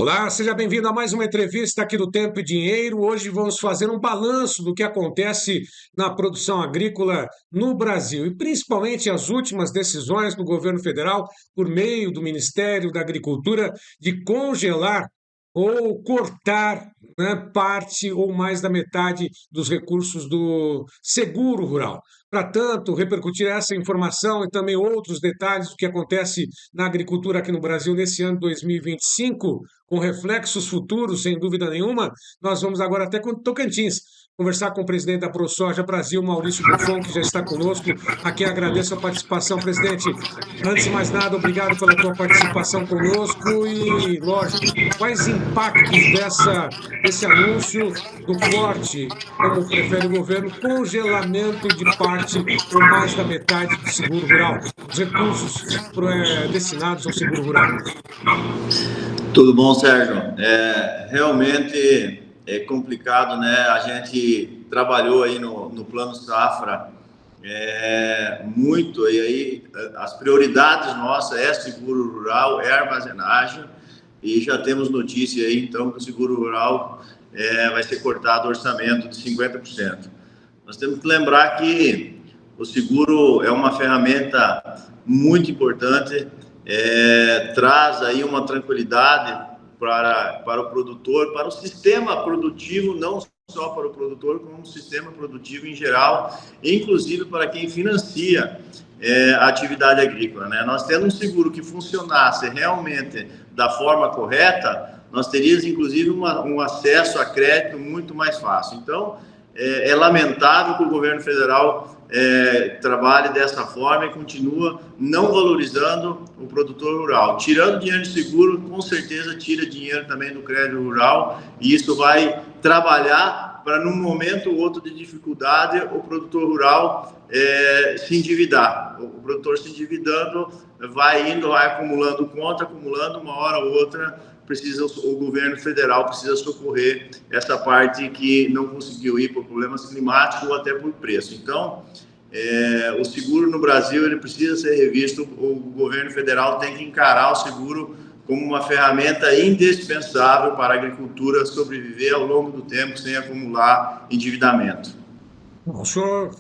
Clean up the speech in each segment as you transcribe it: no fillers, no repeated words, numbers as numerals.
Olá, seja bem-vindo a mais uma entrevista aqui do Tempo e Dinheiro. Hoje vamos fazer um balanço do que acontece na produção agrícola no Brasil e principalmente as últimas decisões do governo federal, por meio do Ministério da Agricultura, de congelar ou cortar, né, parte ou mais da metade dos recursos do seguro rural. Para tanto, repercutir essa informação e também outros detalhes do que acontece na agricultura aqui no Brasil nesse ano 2025, com reflexos futuros, sem dúvida nenhuma, nós vamos agora até Tocantins conversar com o presidente da ProSoja Brasil, Maurício Buffon, que já está conosco. A quem agradeço a participação, presidente. Antes de mais nada, obrigado pela tua participação conosco e, lógico, quais impactos desse anúncio do corte, como prefere o governo, congelamento de parte ou mais da metade do seguro rural, os recursos destinados ao seguro rural? Tudo bom, Sérgio? Realmente é complicado, né? A gente trabalhou aí no Plano Safra muito, e aí as prioridades nossas é seguro rural, é armazenagem, e já temos notícia aí, então, que o seguro rural vai ser cortado o orçamento de 50%. Nós temos que lembrar que o seguro é uma ferramenta muito importante, traz aí uma tranquilidade para o produtor, para o sistema produtivo, não só para o produtor, como o sistema produtivo em geral, inclusive para quem financia a atividade agrícola, né? Nós tendo um seguro que funcionasse realmente da forma correta, nós teríamos inclusive um acesso a crédito muito mais fácil. Então, é lamentável que o governo federal trabalhe dessa forma e continua não valorizando o produtor rural. Tirando dinheiro de seguro, com certeza tira dinheiro também do crédito rural, e isso vai trabalhar para, num momento ou outro de dificuldade, o produtor rural se endividar. O produtor se endividando vai acumulando conta, acumulando, uma hora ou outra o governo federal precisa socorrer essa parte que não conseguiu ir por problemas climáticos ou até por preço. Então, o seguro no Brasil ele precisa ser revisto. O governo federal tem que encarar o seguro como uma ferramenta indispensável para a agricultura sobreviver ao longo do tempo sem acumular endividamento. O senhor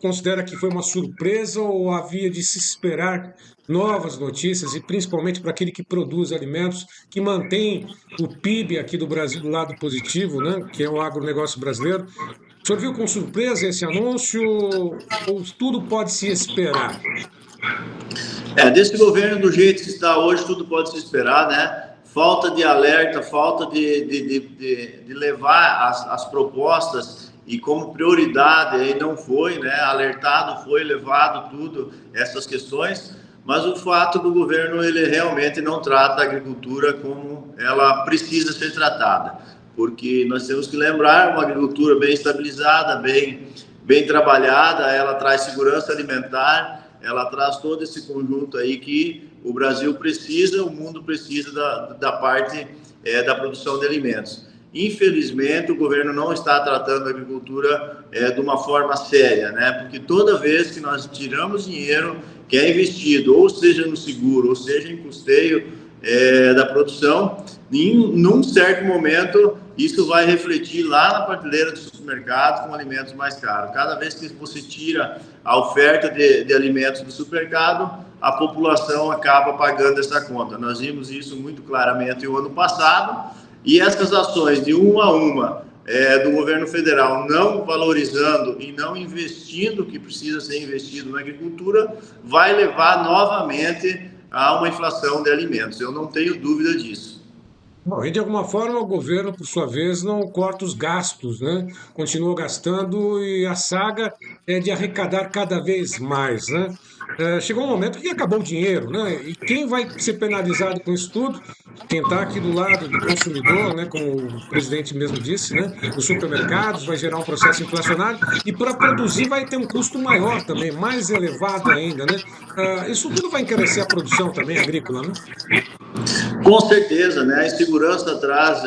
considera que foi uma surpresa ou havia de se esperar novas notícias, e principalmente para aquele que produz alimentos, que mantém o PIB aqui do Brasil do lado positivo, né, que é o agronegócio brasileiro? O senhor viu com surpresa esse anúncio ou tudo pode se esperar? Desse governo, do jeito que está hoje, tudo pode se esperar, né? Falta de alerta, falta de levar as propostas, e como prioridade aí não foi, né? Alertado foi, levado tudo, essas questões, mas o fato do governo, ele realmente não trata a agricultura como ela precisa ser tratada, porque nós temos que lembrar, uma agricultura bem estabilizada, bem trabalhada, ela traz segurança alimentar, ela traz todo esse conjunto aí que o Brasil precisa, o mundo precisa da parte da produção de alimentos. Infelizmente, o governo não está tratando a agricultura de uma forma séria, né? Porque toda vez que nós tiramos dinheiro que é investido, ou seja no seguro, ou seja em custeio da produção, num certo momento, isso vai refletir lá na prateleira do supermercado com alimentos mais caros. Cada vez que você tira a oferta de alimentos do supermercado, a população acaba pagando essa conta. Nós vimos isso muito claramente o ano passado, e essas ações de uma a uma do governo federal não valorizando e não investindo o que precisa ser investido na agricultura, vai levar novamente a uma inflação de alimentos. Eu não tenho dúvida disso. Bom, e de alguma forma o governo, por sua vez, não corta os gastos, né? Continua gastando e a saga é de arrecadar cada vez mais, né? Chegou um momento que acabou o dinheiro, né? E quem vai ser penalizado com isso tudo? Quem está aqui do lado do consumidor, né? Como o presidente mesmo disse, né? Os supermercados, vai gerar um processo inflacionário e para produzir vai ter um custo maior também, mais elevado ainda, né? Isso tudo vai encarecer a produção também agrícola, né? Com certeza, né? A insegurança traz,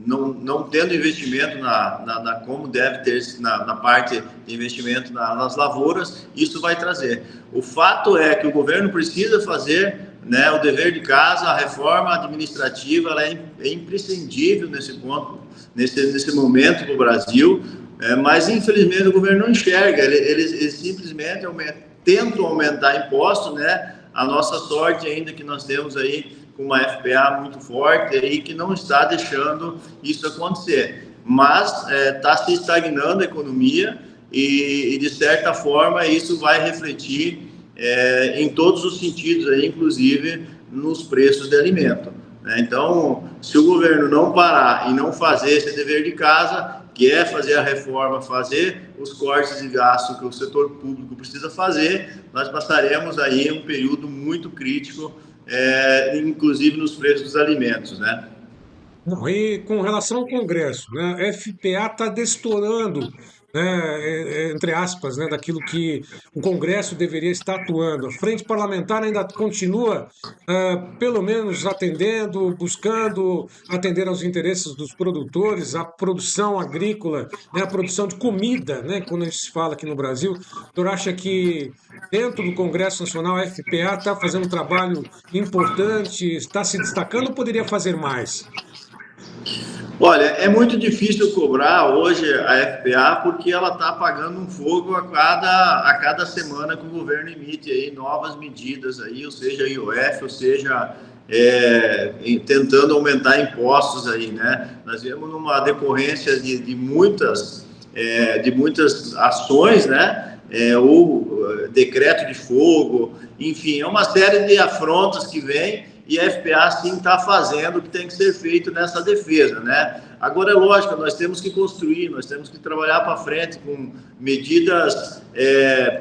não tendo investimento como deve ter na parte de investimento nas lavouras, isso vai trazer. O fato é que o governo precisa fazer né, o dever de casa, a reforma administrativa, ela é imprescindível nesse ponto, nesse momento para o Brasil, mas infelizmente o governo não enxerga, eles simplesmente tentam aumentar impostos, né? A nossa sorte ainda que nós temos aí com uma FPA muito forte aí que não está deixando isso acontecer, mas está se estagnando a economia e de certa forma isso vai refletir em todos os sentidos, aí, inclusive nos preços de alimento, né? Então, se o governo não parar e não fazer esse dever de casa, que é fazer a reforma, fazer os cortes de gasto que o setor público precisa fazer, nós passaremos aí um período muito crítico, inclusive nos preços dos alimentos, né? Não, e com relação ao Congresso, né, a FPA está destoando, né, entre aspas, né, daquilo que o Congresso deveria estar atuando. A frente parlamentar ainda continua, pelo menos, atendendo, buscando atender aos interesses dos produtores, a produção agrícola, né, a produção de comida, né, quando a gente se fala aqui no Brasil. O senhor acha que dentro do Congresso Nacional a FPA está fazendo um trabalho importante, está se destacando ou poderia fazer mais? Olha, é muito difícil cobrar hoje a FPA porque ela está apagando um fogo a cada semana que o governo emite aí novas medidas aí, ou seja, IOF, ou seja, tentando aumentar impostos aí, né? Nós vemos numa decorrência de muitas ações, né? O decreto de fogo, enfim, é uma série de afrontas que vem e a FPA sim está fazendo o que tem que ser feito nessa defesa, né? Agora é lógico, nós temos que construir, nós temos que trabalhar para frente com medidas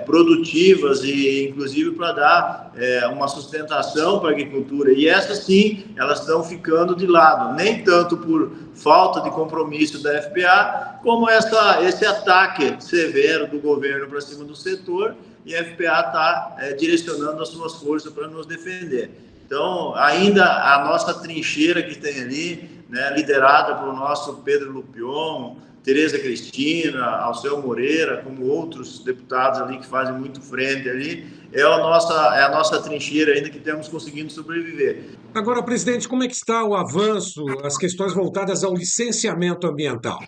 produtivas e inclusive para dar uma sustentação para a agricultura, e essas sim, elas estão ficando de lado, nem tanto por falta de compromisso da FPA, como esse ataque severo do governo para cima do setor, e a FPA está direcionando as suas forças para nos defender. Então, ainda a nossa trincheira que tem ali, né, liderada pelo nosso Pedro Lupion, Tereza Cristina, Alceu Moreira, como outros deputados ali que fazem muito frente ali, é a nossa trincheira ainda que temos conseguindo sobreviver. Agora, presidente, como é que está o avanço, as questões voltadas ao licenciamento ambiental?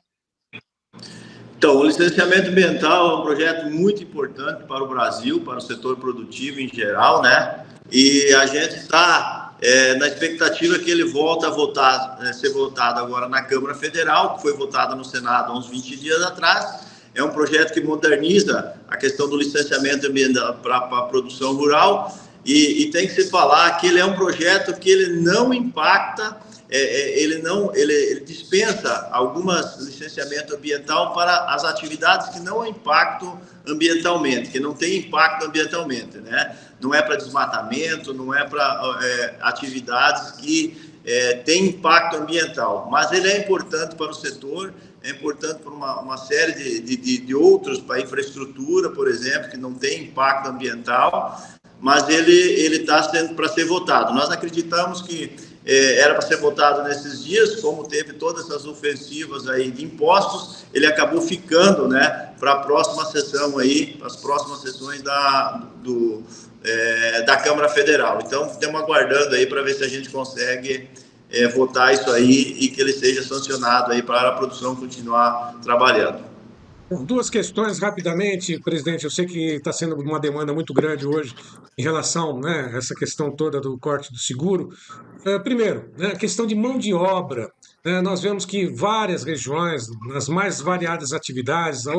Então, o licenciamento ambiental é um projeto muito importante para o Brasil, para o setor produtivo em geral, né? E a gente está na expectativa que ele volte a ser votado agora na Câmara Federal, que foi votado no Senado há uns 20 dias atrás. É um projeto que moderniza a questão do licenciamento ambiental para a produção rural e tem que se falar que ele é um projeto que ele não impacta, ele dispensa algumas licenciamento ambiental para as atividades que não impactam ambientalmente, que não tem impacto ambientalmente, né? Não é para desmatamento, não é para atividades que têm impacto ambiental, mas ele é importante para o setor, é importante para uma série de outros, para a infraestrutura, por exemplo, que não tem impacto ambiental, mas ele está sendo para ser votado. Nós acreditamos que era para ser votado nesses dias, como teve todas essas ofensivas aí de impostos, ele acabou ficando, né, para a próxima sessão aí, as próximas sessões da Câmara Federal. Então, estamos aguardando aí para ver se a gente consegue votar isso aí e que ele seja sancionado aí para a produção continuar trabalhando. Duas questões rapidamente, presidente. Eu sei que está sendo uma demanda muito grande hoje em relação, né, a essa questão toda do corte do seguro. Primeiro, né, a questão de mão de obra. Nós vemos que várias regiões, nas mais variadas atividades, do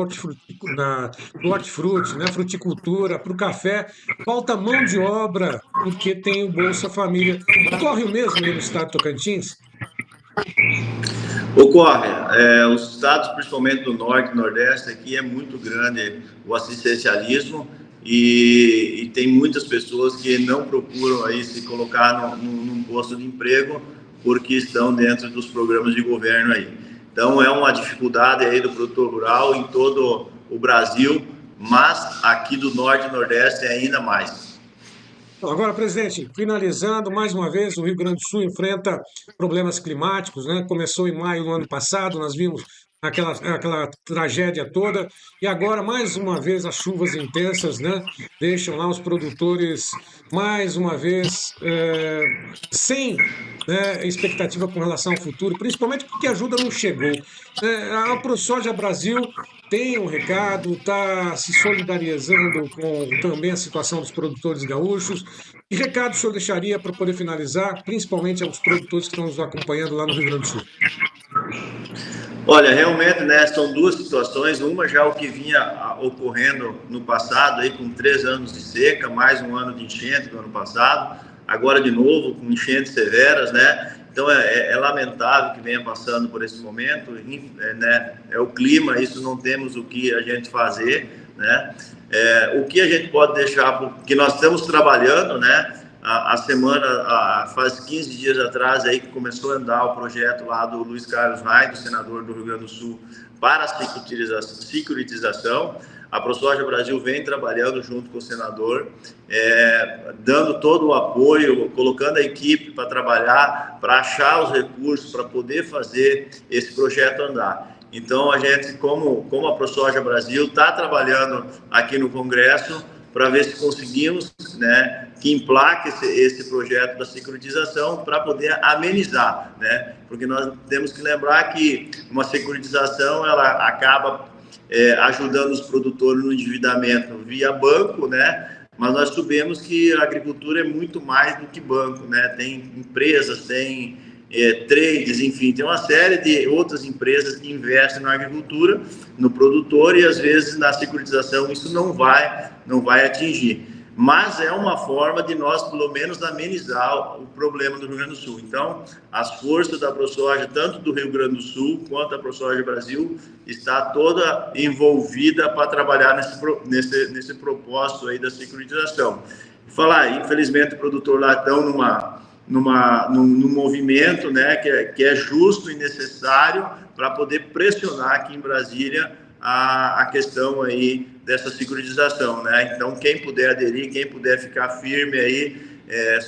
hortifruti, né, fruticultura, para o café, falta mão de obra porque tem o Bolsa Família. Ocorre o mesmo aí no estado de Tocantins? Ocorre. Os estados, principalmente do Norte e Nordeste, aqui é muito grande o assistencialismo e tem muitas pessoas que não procuram aí se colocar num posto de emprego porque estão dentro dos programas de governo aí. Então, é uma dificuldade aí do produtor rural em todo o Brasil, mas aqui do Norte e Nordeste é ainda mais. Agora, presidente, finalizando, mais uma vez, o Rio Grande do Sul enfrenta problemas climáticos, né? Começou em maio do ano passado, nós vimos aquela tragédia toda. E agora, mais uma vez, as chuvas intensas, né, deixam lá os produtores, mais uma vez, sem, né, expectativa com relação ao futuro, principalmente porque a ajuda não chegou. A ProSoja Brasil tem um recado, está se solidarizando com também a situação dos produtores gaúchos. Que recado o senhor deixaria para poder finalizar, principalmente aos produtores que estão nos acompanhando lá no Rio Grande do Sul? Olha, realmente, né, são duas situações. Uma já o que vinha ocorrendo no passado, aí, com 3 anos de seca, mais um ano de enchente no ano passado, agora de novo com enchentes severas, né? Então é lamentável que venha passando por esse momento, né? É o clima, isso não temos o que a gente fazer, né? O que a gente pode deixar, porque nós estamos trabalhando, né? A semana, faz 15 dias atrás, aí que começou a andar o projeto lá do Luiz Carlos Reis, do senador do Rio Grande do Sul, para a securitização. A ProSoja Brasil vem trabalhando junto com o senador, dando todo o apoio, colocando a equipe para trabalhar, para achar os recursos, para poder fazer esse projeto andar. Então, a gente, como a ProSoja Brasil, está trabalhando aqui no Congresso para ver se conseguimos, né, que emplaque esse projeto da securitização para poder amenizar, né? Porque nós temos que lembrar que uma securitização ela acaba ajudando os produtores no endividamento via banco, né? Mas nós sabemos que a agricultura é muito mais do que banco, né? Tem empresas, tem trades, enfim, tem uma série de outras empresas que investem na agricultura, no produtor, e às vezes na securitização isso não vai atingir. Mas é uma forma de nós, pelo menos, amenizar o problema do Rio Grande do Sul. Então, as forças da ProSoja, tanto do Rio Grande do Sul quanto da ProSoja Brasil, está toda envolvida para trabalhar nesse propósito aí da securitização. Falar, infelizmente, o produtor lá está num movimento, né, que é justo e necessário para poder pressionar aqui em Brasília a questão aí dessa securitização, né? Então, quem puder aderir, quem puder ficar firme aí,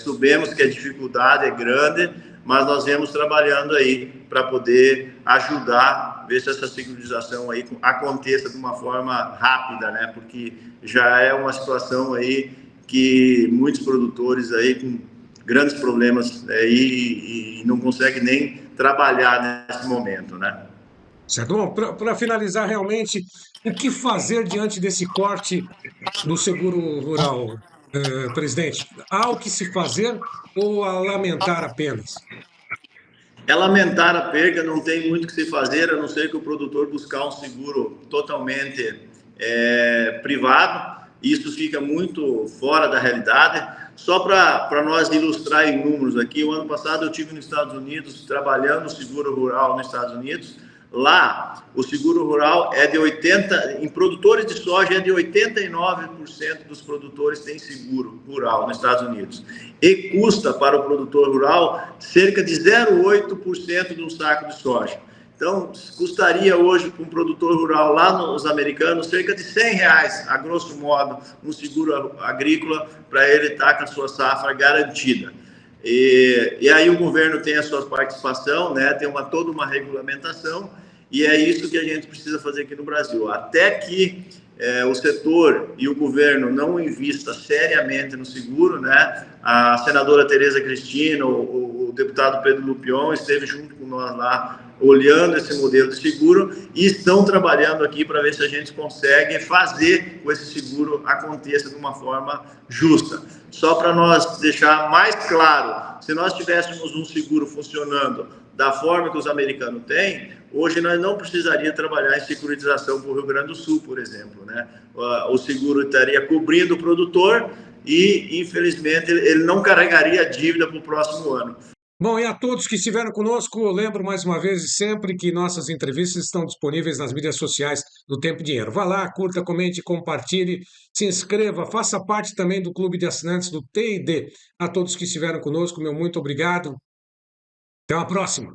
sabemos que a dificuldade é grande, mas nós vamos trabalhando aí para poder ajudar, ver se essa securitização aí aconteça de uma forma rápida, né? Porque já é uma situação aí que muitos produtores aí com grandes problemas e não conseguem nem trabalhar nesse momento, né? Certo? Bom, para finalizar, realmente, o que fazer diante desse corte do seguro rural, presidente? Há o que se fazer ou a lamentar apenas? É lamentar a perda, não tem muito o que se fazer, a não ser que o produtor buscar um seguro totalmente privado. Isso fica muito fora da realidade. Só para nós ilustrar em números aqui, o ano passado eu estive nos Estados Unidos, trabalhando no seguro rural nos Estados Unidos. Lá, o seguro rural é de 80%, em produtores de soja é de 89% dos produtores têm seguro rural nos Estados Unidos. E custa para o produtor rural cerca de 0,8% de um saco de soja. Então, custaria hoje para um produtor rural lá nos americanos cerca de R$ 100, a grosso modo, um seguro agrícola para ele estar com a sua safra garantida. E aí o governo tem a sua participação, né? Tem toda uma regulamentação, e é isso que a gente precisa fazer aqui no Brasil. Até que o setor e o governo não invista seriamente no seguro, né? A senadora Tereza Cristina, o deputado Pedro Lupion esteve junto com nós lá, olhando esse modelo de seguro, e estão trabalhando aqui para ver se a gente consegue fazer com esse seguro aconteça de uma forma justa. Só para nós deixar mais claro, se nós tivéssemos um seguro funcionando da forma que os americanos têm, hoje nós não precisaríamos trabalhar em securitização para o Rio Grande do Sul, por exemplo, né? O seguro estaria cobrindo o produtor e, infelizmente, ele não carregaria a dívida para o próximo ano. Bom, e a todos que estiveram conosco, eu lembro mais uma vez e sempre que nossas entrevistas estão disponíveis nas mídias sociais do Tempo e Dinheiro. Vá lá, curta, comente, compartilhe, se inscreva, faça parte também do clube de assinantes do TID. A todos que estiveram conosco, meu muito obrigado. Até uma próxima.